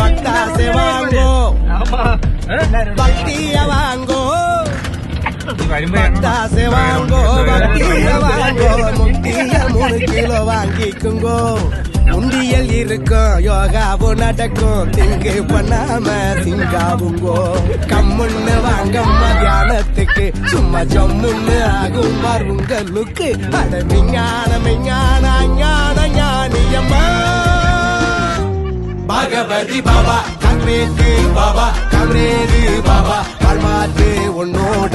பட்டாசு வாங்கோ பக்திய வாங்கோ பட்டாசு வாங்கோ பக்திய வாங்கோ முட்டிய 3 கிலோ வாங்கிக்குங்கோ உண்டியல் இருக்கும் யோகாவும் நடக்கும் திங்கு பண்ணாம திங்காவுங்கோ கம்முன்னு வாங்க மத்தியானத்துக்கு சும்மா ஜம்முன்னு ஆகும் உங்களுக்கு அட விஞ்ஞான விஞ்ஞான ஞான ஞானியம்மா பகவதி பாபா கம்ரேது பாபா கம்ரேது பாபா வாழ்மாத்து உன்னோட